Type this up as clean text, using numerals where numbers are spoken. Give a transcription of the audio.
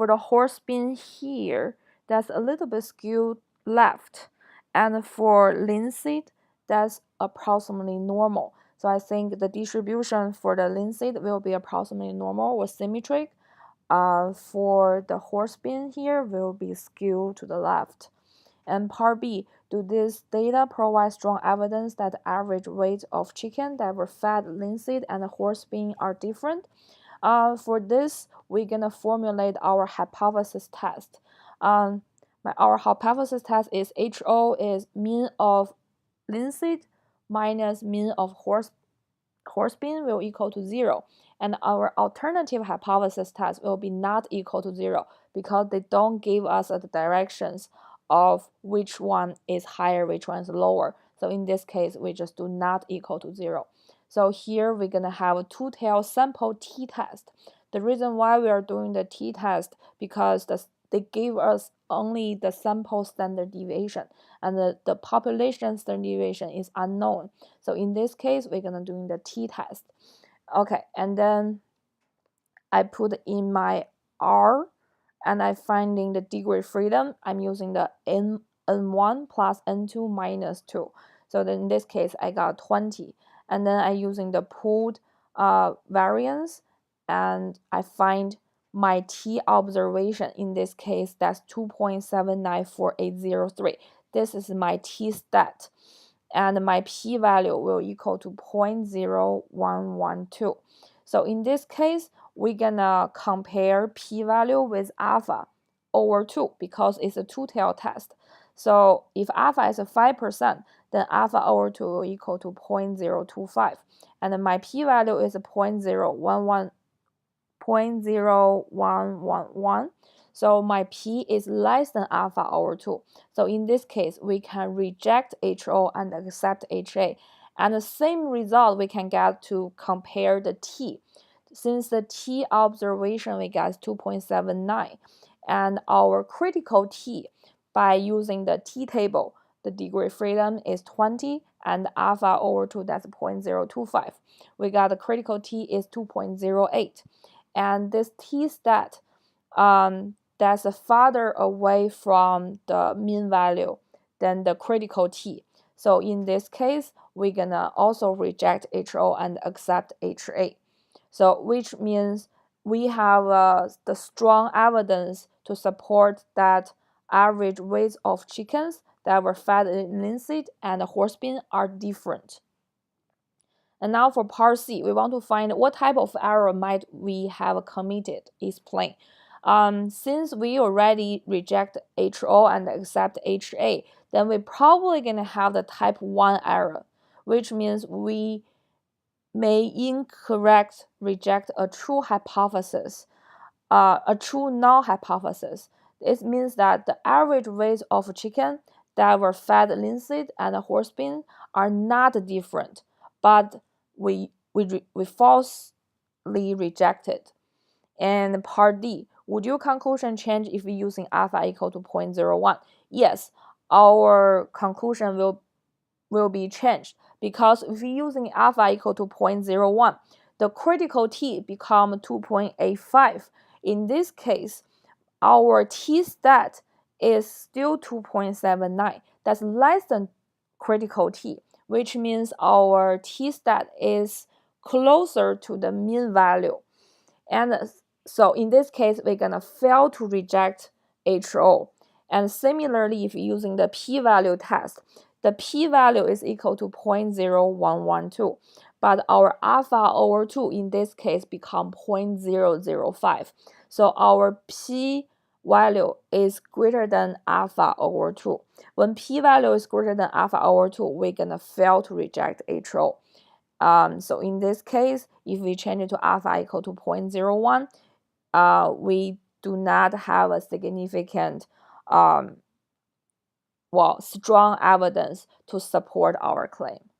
for the horse bin here, that's a little bit skewed left. And for linseed, that's approximately normal. So I think the distribution for the linseed will be approximately normal or symmetric. For the horse bin here will be skewed to the left. And part B, do this data provide strong evidence that the average weight of chicken that were fed linseed and horse bean are different? For this, we're gonna formulate our hypothesis test. Our hypothesis test is HO is mean of linseed minus mean of horse bean will equal to 0. And our alternative hypothesis test will be not equal to 0 because they don't give us the directions of which one is higher, which one is lower. So in this case, we just do not equal to 0. So here we're going to have a two-tailed sample t-test. The reason why we are doing the t-test because they gave us only the sample standard deviation and the population standard deviation is unknown. So in this case, we're going to do the t-test. Okay, and then I put in my R and I'm finding the degree freedom. I'm using the N1 plus N2 minus 2. So then in this case, I got 20. And then I'm using the pooled variance and I find my T observation. In this case, that's 2.794803. This is my T stat. And my p-value will equal to 0.0112. So in this case, we're gonna compare p-value with alpha over 2 because it's a two-tailed test. So if alpha is 5%, then alpha over 2 will equal to 0.025. And then my p-value is 0.0111. So my p is less than alpha over 2. So in this case, we can reject HO and accept HA. And the same result we can get to compare the t. Since the t observation we got is 2.79, and our critical t by using the t table, the degree freedom is 20 and alpha over 2, that's 0.025. We got the critical t is 2.08. And this t stat, that's farther away from the mean value than the critical t. So in this case, we're gonna also reject HO and accept HA. So which means we have the strong evidence to support that average weights of chickens that were fed in linseed and horse bean are different. And now for part C, we want to find what type of error might we have committed. Explain. Since we already reject HO and accept HA, then we're probably going to have the type 1 error, which means we may incorrect reject a true hypothesis, a true null hypothesis. This means that the average weight of chicken that were fed linseed and horse bean are not different, but we falsely rejected. And part D, would your conclusion change if we're using alpha equal to 0.01? Yes, our conclusion will be changed because if we're using alpha equal to 0.01, the critical t become 2.85. In this case, our t stat is still 2.79. That's less than critical t, which means our t stat is closer to the mean value. And so in this case, we're gonna fail to reject HO. And similarly, if using the p-value test, the p-value is equal to 0.0112, but our alpha over 2 in this case become 0.005. So our p-value is greater than alpha over 2. When p-value is greater than alpha over 2, we're gonna fail to reject HO. So in this case, if we change it to alpha equal to 0.01, we do not have a significant, strong evidence to support our claim.